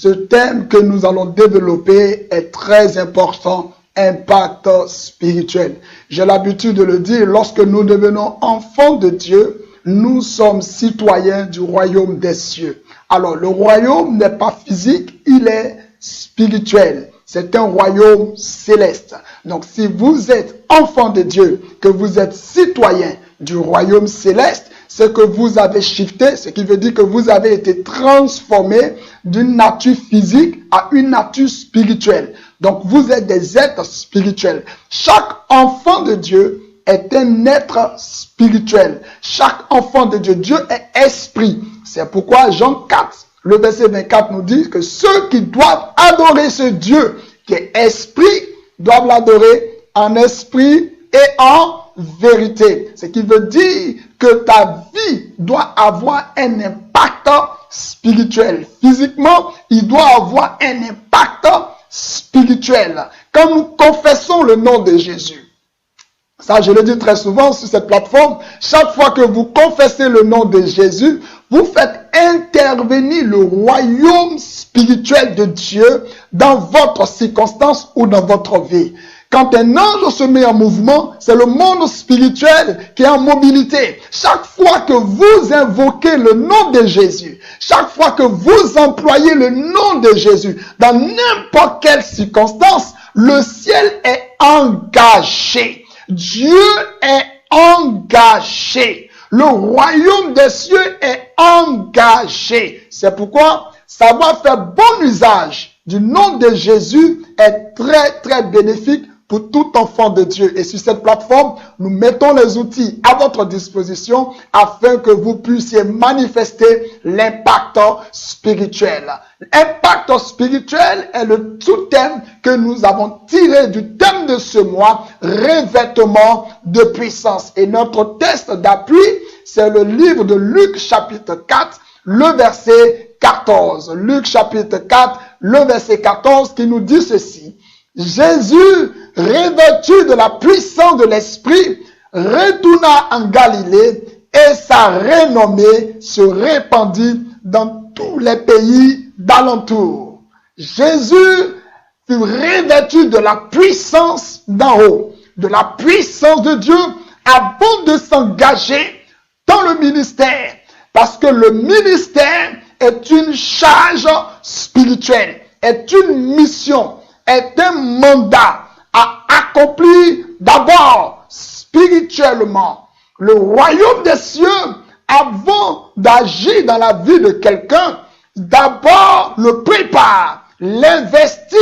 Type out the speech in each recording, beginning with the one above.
Ce thème que nous allons développer est très important, impact spirituel. J'ai l'habitude de le dire, lorsque nous devenons enfants de Dieu, nous sommes citoyens du royaume des cieux. Alors, le royaume n'est pas physique, il est spirituel. C'est un royaume céleste. Donc, si vous êtes enfant de Dieu, que vous êtes citoyen du royaume céleste, c'est que vous avez shifté, ce qui veut dire que vous avez été transformé d'une nature physique à une nature spirituelle. Donc, vous êtes des êtres spirituels. Chaque enfant de Dieu est un être spirituel. Chaque enfant de Dieu, Dieu est esprit. C'est pourquoi Jean 4, le verset 24 nous dit que ceux qui doivent adorer ce Dieu qui est esprit, doivent l'adorer en esprit et en vérité. Ce qui veut dire que ta vie doit avoir un impact spirituel. Physiquement, il doit avoir un impact spirituel. Quand nous confessons le nom de Jésus, ça je le dis très souvent sur cette plateforme, chaque fois que vous confessez le nom de Jésus, vous faites intervenir le royaume spirituel de Dieu dans votre circonstance ou dans votre vie. Quand un ange se met en mouvement, c'est le monde spirituel qui est en mobilité. Chaque fois que vous invoquez le nom de Jésus, chaque fois que vous employez le nom de Jésus, dans n'importe quelle circonstance, le ciel est engagé. Dieu est engagé. Le royaume des cieux est engagé. C'est pourquoi savoir faire bon usage du nom de Jésus est très, très bénéfique pour tout enfant de Dieu. Et sur cette plateforme, nous mettons les outils à votre disposition afin que vous puissiez manifester l'impact spirituel. L'impact spirituel est le sous-thème que nous avons tiré du thème de ce mois, revêtement de puissance. Et notre texte d'appui, c'est le livre de Luc chapitre 4, le verset 14. Luc chapitre 4, le verset 14 qui nous dit ceci. Jésus, revêtu de la puissance de l'Esprit, retourna en Galilée et sa renommée se répandit dans tous les pays d'alentour. Jésus fut revêtu de la puissance d'en haut, de la puissance de Dieu avant de s'engager dans le ministère. Parce que le ministère est une charge spirituelle, est une mission, est un mandat à accomplir d'abord spirituellement. Le royaume des cieux, avant d'agir dans la vie de quelqu'un, d'abord le prépare, l'investit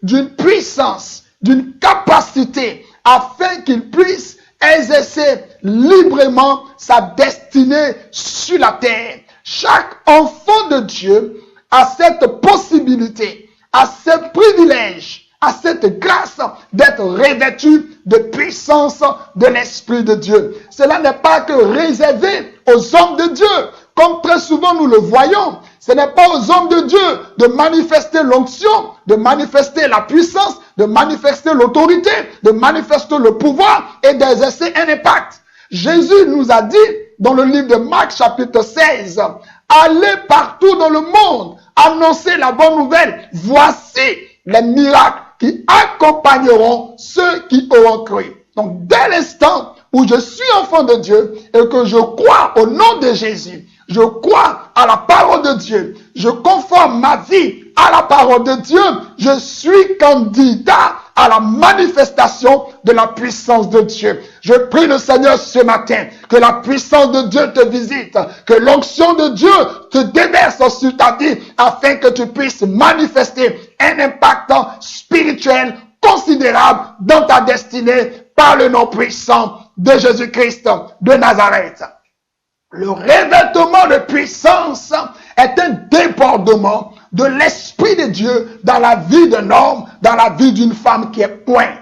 d'une puissance, d'une capacité, afin qu'il puisse exercer librement sa destinée sur la terre. Chaque enfant de Dieu a cette possibilité, a ce privilège, a cette grâce d'être revêtu de puissance de l'Esprit de Dieu. Cela n'est pas que réservé aux hommes de Dieu, comme très souvent nous le voyons. Ce n'est pas aux hommes de Dieu de manifester l'onction, de manifester la puissance, de manifester l'autorité, de manifester le pouvoir et d'exercer un impact. Jésus nous a dit dans le livre de Marc chapitre 16, allez partout dans le monde, annoncez la bonne nouvelle. Voici les miracles qui accompagneront ceux qui auront cru. Donc, dès l'instant où je suis enfant de Dieu et que je crois au nom de Jésus, je crois à la parole de Dieu, je conforme ma vie à la parole de Dieu, je suis candidat à la manifestation de la puissance de Dieu. Je prie le Seigneur ce matin que la puissance de Dieu te visite, que l'onction de Dieu te déverse sur ta vie afin que tu puisses manifester un impact spirituel considérable dans ta destinée par le nom puissant de Jésus-Christ de Nazareth. Le revêtement de puissance est un débordement de l'Esprit de Dieu dans la vie d'un homme, dans la vie d'une femme qui est point.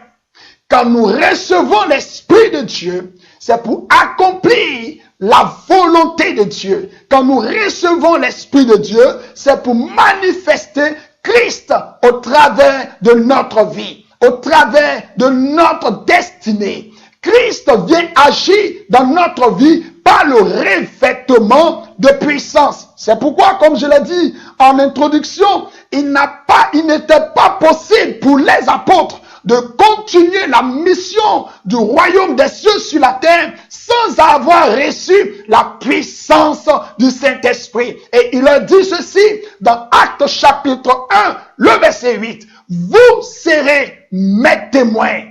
Quand nous recevons l'Esprit de Dieu, c'est pour accomplir la volonté de Dieu. Quand nous recevons l'Esprit de Dieu, c'est pour manifester Christ au travers de notre vie, au travers de notre destinée. Christ vient agir dans notre vie pas le revêtement de puissance. C'est pourquoi, comme je l'ai dit en introduction, il n'était pas possible pour les apôtres de continuer la mission du royaume des cieux sur la terre sans avoir reçu la puissance du Saint-Esprit. Et il a dit ceci dans Actes chapitre 1, le verset 8. Vous serez mes témoins.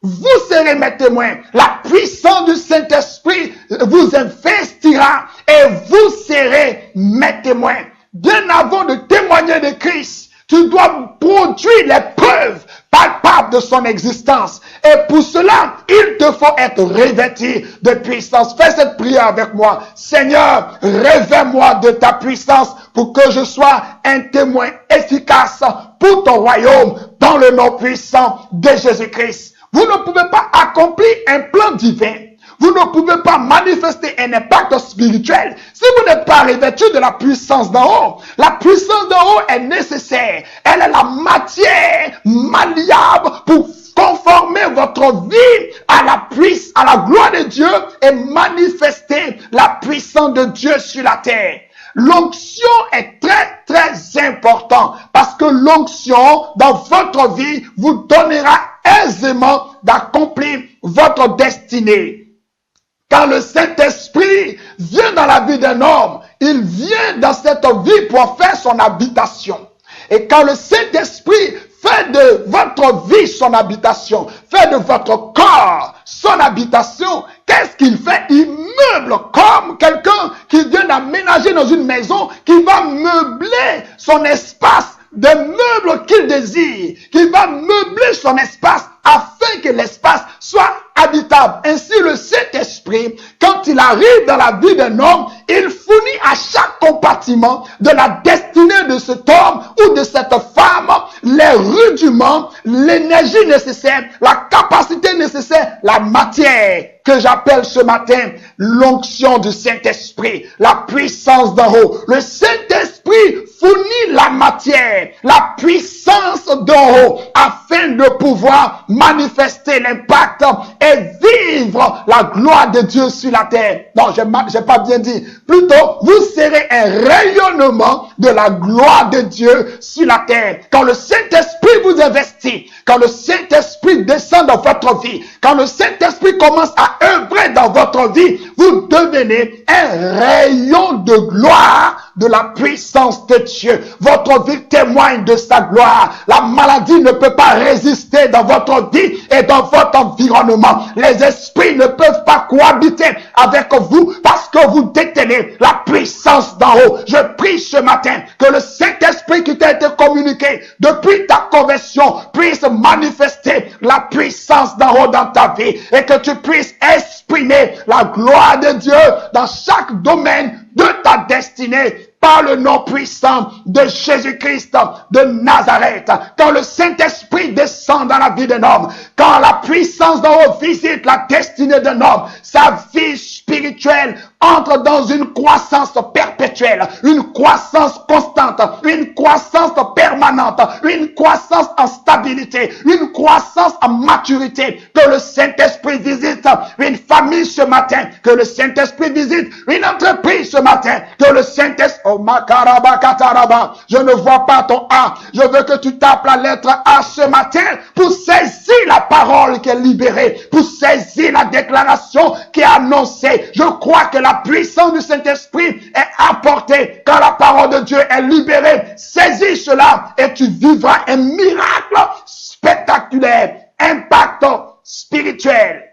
Vous serez mes témoins. La puissance du Saint-Esprit vous investira et vous serez mes témoins. Bien avant de témoigner de Christ, tu dois produire les preuves palpables de son existence. Et pour cela, il te faut être revêtu de puissance. Fais cette prière avec moi. Seigneur, revêt-moi de ta puissance pour que je sois un témoin efficace pour ton royaume dans le nom puissant de Jésus-Christ. Vous ne pouvez pas accomplir un plan divin. Vous ne pouvez pas manifester un impact spirituel si vous n'êtes pas revêtu de la puissance d'en haut. La puissance d'en haut est nécessaire. Elle est la matière malléable pour conformer votre vie à la gloire de Dieu et manifester la puissance de Dieu sur la terre. L'onction est très, très important parce que l'onction dans votre vie vous donnera aisément d'accomplir votre destinée. Quand le Saint-Esprit vient dans la vie d'un homme, il vient dans cette vie pour faire son habitation. Et quand le Saint-Esprit fait de votre vie son habitation, fait de votre corps son habitation, qu'est-ce qu'il fait? Il meuble comme quelqu'un qui vient d'aménager dans une maison, qui va meubler son espace des meubles qu'il désire, qui va meubler son espace afin que l'espace soit habitable. Ainsi, le Saint-Esprit, quand il arrive dans la vie d'un homme, il fournit à chaque compartiment de la destinée de cet homme ou de cette femme les rudiments, l'énergie nécessaire, la capacité nécessaire, la matière que j'appelle ce matin l'onction du Saint-Esprit, la puissance d'en haut. Le Saint-Esprit fournit la matière, la puissance d'en haut afin de pouvoir manifester l'impact et vivre la gloire de Dieu sur la terre. Non, j'ai pas bien dit. Plutôt, vous serez un rayonnement de la gloire de Dieu sur la terre. Quand le Saint-Esprit vous investit, quand le Saint-Esprit descend dans votre vie, quand le Saint-Esprit commence à œuvrer dans votre vie, vous devenez un rayon de gloire de la puissance de Dieu. Votre vie témoigne de sa gloire. La maladie ne peut pas résister dans votre vie et dans votre environnement. Les esprits ne peuvent pas cohabiter avec vous parce que vous détenez la puissance d'en haut. Je prie ce matin que le Saint-Esprit qui t'a été communiqué depuis ta conversion puisse manifester la puissance d'en haut dans ta vie et que tu puisses exprimer la gloire de Dieu dans chaque domaine de ta destinée par le nom puissant de Jésus-Christ de Nazareth. Quand le Saint-Esprit descend dans la vie d'un homme, quand la puissance d'en haut visite la destinée d'un homme, sa vie spirituelle entre dans une croissance perpétuelle, une croissance constante, une croissance permanente, une croissance en stabilité, une croissance en maturité. Que le Saint-Esprit visite une famille ce matin, que le Saint-Esprit visite une entreprise ce matin, que le Saint-Esprit, oh makaraba kataraba, je ne vois pas ton A, je veux que tu tapes la lettre A ce matin pour saisir la parole qui est libérée, pour saisir la déclaration qui est annoncée. Je crois que la puissance du Saint-Esprit est apportée quand la parole de Dieu est libérée. Saisis cela et tu vivras un miracle spectaculaire, impact spirituel.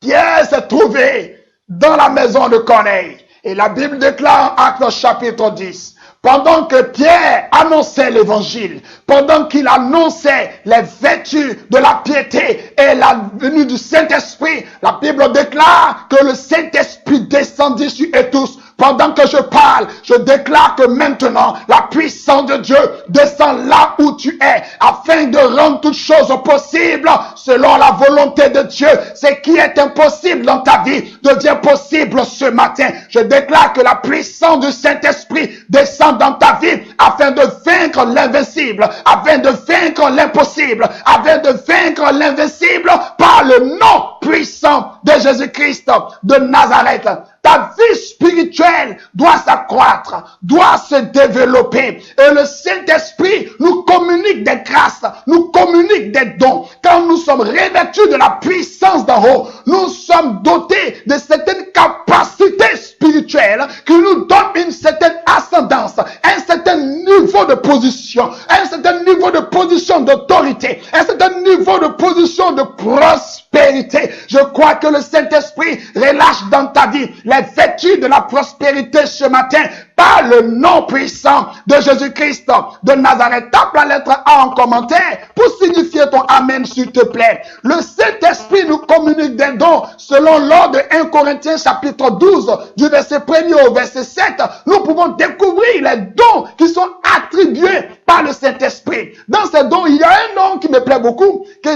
Pierre s'est trouvé dans la maison de Corneille. Et la Bible déclare en Actes chapitre 10, pendant que Pierre annonçait l'évangile, pendant qu'il annonçait les vertus de la piété et la venue du Saint-Esprit, la Bible déclare que le Saint-Esprit descendez sur eux tous. Pendant que je parle, je déclare que maintenant, la puissance de Dieu descend là où tu es, afin de rendre toutes choses possibles selon la volonté de Dieu. Ce qui est impossible dans ta vie devient possible ce matin. Je déclare que la puissance du Saint-Esprit descend dans ta vie afin de vaincre l'invincible, afin de vaincre l'impossible, afin de vaincre l'invincible par le nom puissant de Jésus-Christ de Nazareth. Ta vie spirituelle doit s'accroître, doit se développer. Et le Saint-Esprit nous communique des grâces, nous communique des dons. Quand nous sommes revêtus de la puissance d'en haut, nous sommes dotés de certaines capacités spirituelles qui nous donnent une certaine ascendance, un certain niveau de position, un certain niveau de position d'autorité, un certain niveau de position de prospérité. Je crois que le Saint-Esprit relâche dans ta vie les vêtus de la prospérité ce matin par le nom puissant de Jésus-Christ de Nazareth. Tape la lettre A en commentaire pour signifier ton Amen s'il te plaît. Le Saint-Esprit nous communique des dons selon l'ordre de 1 Corinthiens chapitre 12 du verset 1er au verset 7. Nous pouvons découvrir les dons qui sont attribués par le Saint-Esprit. Dans ces dons, il y a un nom qui me plaît beaucoup, que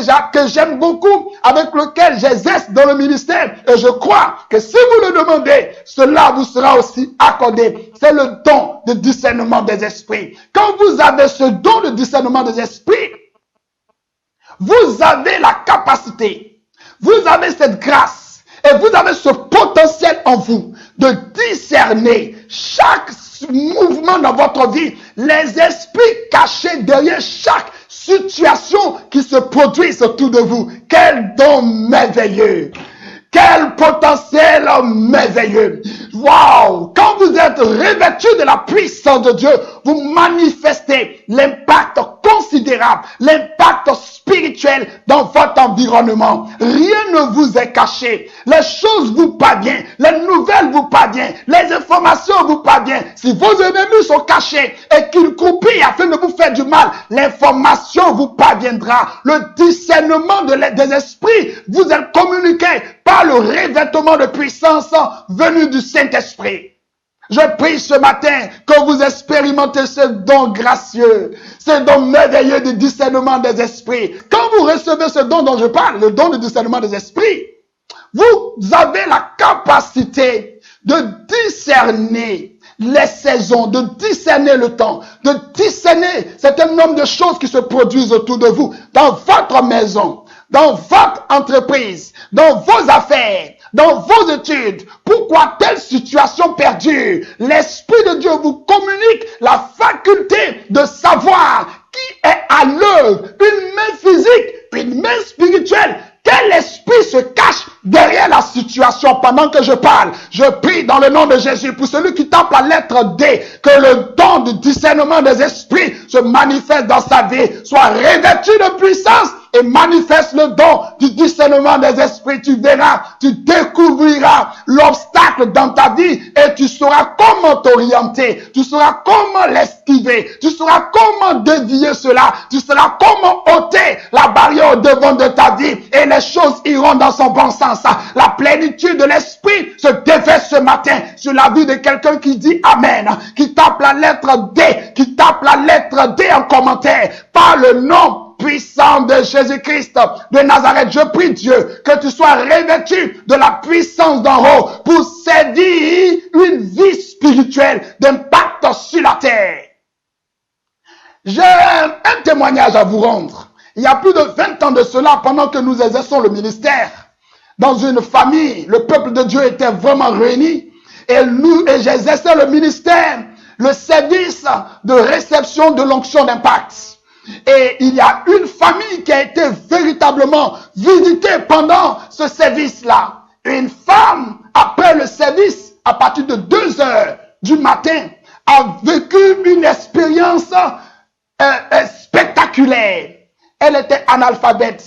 j'aime beaucoup, avec lequel j'exerce dans le ministère. Et je crois que si vous le demandez, cela vous sera aussi accordé. C'est le don de discernement des esprits. Quand vous avez ce don de discernement des esprits, vous avez la capacité, vous avez cette grâce et vous avez ce potentiel en vous de discerner chaque mouvement dans votre vie, les esprits cachés derrière chaque situation qui se produit autour de vous. Quel don merveilleux! Quel potentiel merveilleux! Waouh! Quand vous êtes revêtu de la puissance de Dieu, vous manifestez l'impact considérable, l'impact spirituel dans votre environnement. Rien ne vous est caché. Les choses vous parviennent, les nouvelles vous parviennent, les informations vous parviennent. Si vos ennemis sont cachés et qu'ils croupillent afin de vous faire du mal, l'information vous parviendra. Le discernement des esprits vous est communiqué par le revêtement de puissance venu du Saint-Esprit. Je prie ce matin que vous expérimentez ce don gracieux, ce don merveilleux du discernement des esprits. Quand vous recevez ce don dont je parle, le don du discernement des esprits, vous avez la capacité de discerner les saisons, de discerner le temps, de discerner certain nombre de choses qui se produisent autour de vous, dans votre maison, dans votre entreprise, dans vos affaires, dans vos études. Pourquoi telle situation perdure? L'Esprit de Dieu vous communique la faculté de savoir qui est à l'œuvre, une main physique, une main spirituelle. Quel esprit se cache derrière la situation pendant que je parle? Je prie dans le nom de Jésus pour celui qui tape la lettre D, que le don du discernement des esprits se manifeste dans sa vie, soit revêtu de puissance et manifeste le don du discernement des esprits. Tu verras, tu découvriras l'obstacle dans ta vie et tu sauras comment t'orienter, tu sauras comment l'esquiver, tu sauras comment dévier cela, tu sauras comment ôter la barrière au devant de ta vie et les choses iront dans son bon sens. La plénitude de l'esprit se déverse ce matin sur la vie de quelqu'un qui dit Amen, qui tape la lettre D, qui tape la lettre D en commentaire par le nom puissant de Jésus-Christ de Nazareth. Je prie Dieu que tu sois revêtu de la puissance d'en haut pour sévir une vie spirituelle d'impact sur la terre. J'ai un témoignage à vous rendre. Il y a plus de 20 ans de cela, pendant que nous exerçons le ministère, dans une famille, le peuple de Dieu était vraiment réuni et j'exerçais le ministère, le service de réception de l'onction d'impact. Et il y a une famille qui a été véritablement visitée pendant ce service-là. Une femme, après le service, à partir de 2 heures du matin, a vécu une expérience spectaculaire. Elle était analphabète.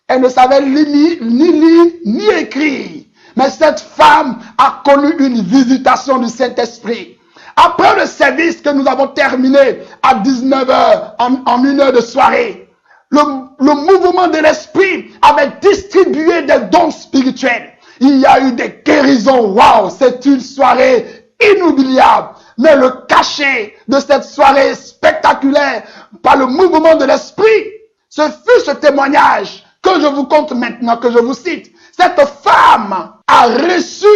Elle ne savait ni lire, ni écrire. Mais cette femme a connu une visitation du Saint-Esprit. Après le service que nous avons terminé à 19 h en 1 heure de soirée, le mouvement de l'esprit avait distribué des dons spirituels. Il y a eu des guérisons. Waouh, c'est une soirée inoubliable. Mais le cachet de cette soirée spectaculaire, par le mouvement de l'esprit, ce fut ce témoignage que je vous conte maintenant, que je vous cite. Cette femme a reçu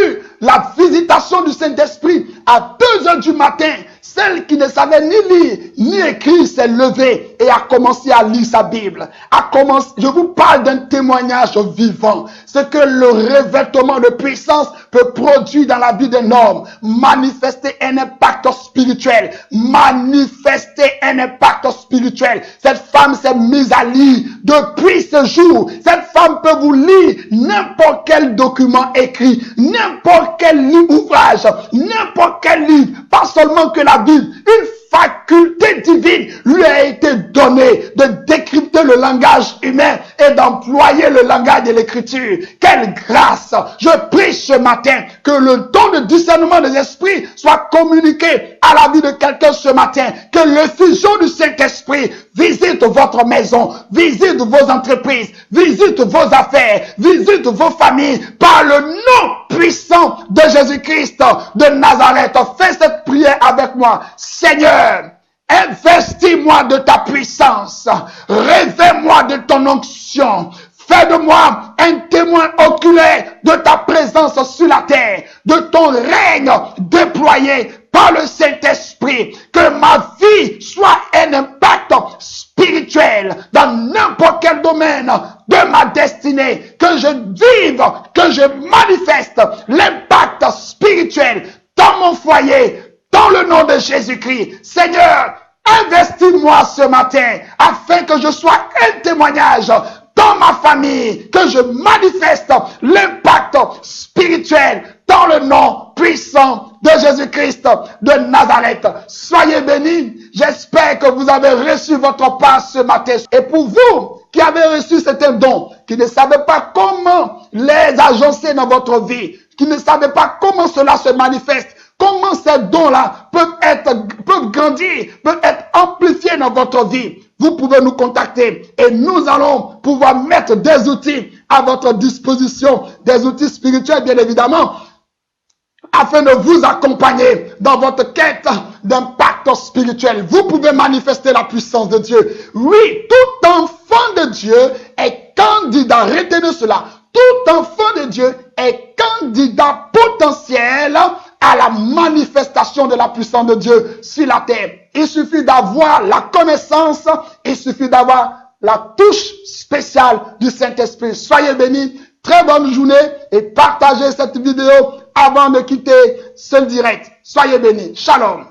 la visitation du Saint-Esprit à 2 heures du matin. Celle qui ne savait ni lire ni écrire s'est levée et a commencé à lire sa Bible. Je vous parle d'un témoignage vivant. Ce que le revêtement de puissance peut produire dans la vie d'un homme. Manifester un impact spirituel. Manifester un impact spirituel. Cette femme s'est mise à lire depuis ce jour. Cette femme peut vous lire n'importe quel document écrit, n'importe quel ouvrage, n'importe quel livre, pas seulement que la Bible, une faculté divine lui a été donnée de décrypter le langage humain et d'employer le langage de l'écriture. Quelle grâce! Je prie ce matin que le don de discernement des esprits soit communiqué à la vie de quelqu'un ce matin, que l'effusion du Saint-Esprit visite votre maison, visite vos entreprises, visite vos affaires, visite vos familles par le nom puissant de Jésus-Christ de Nazareth. Fais cette prière avec moi. Seigneur, investis-moi de ta puissance, révèle-moi de ton onction, fais de moi un témoin oculaire de ta présence sur la terre, de ton règne déployé par le Saint-Esprit, que ma vie soit un impact spirituel dans n'importe quel domaine de ma destinée, que je vive, que je manifeste l'impact spirituel dans mon foyer, dans le nom de Jésus-Christ. Seigneur, investis-moi ce matin afin que je sois un témoignage dans ma famille, que je manifeste l'impact spirituel dans le nom puissant de Jésus-Christ de Nazareth. Soyez bénis. J'espère que vous avez reçu votre part ce matin. Et pour vous qui avez reçu certains dons, qui ne savez pas comment les agencer dans votre vie, qui ne savez pas comment cela se manifeste, comment ces dons-là peuvent grandir, peuvent être amplifiés dans votre vie, vous pouvez nous contacter et nous allons pouvoir mettre des outils à votre disposition, des outils spirituels bien évidemment, afin de vous accompagner dans votre quête d'impact spirituel. Vous pouvez manifester la puissance de Dieu. Oui, tout enfant de Dieu est candidat. Retenez cela. Tout enfant de Dieu est candidat potentiel à la manifestation de la puissance de Dieu sur la terre. Il suffit d'avoir la connaissance, il suffit d'avoir la touche spéciale du Saint-Esprit. Soyez bénis, très bonne journée et partagez cette vidéo avant de quitter ce direct. Soyez bénis. Shalom.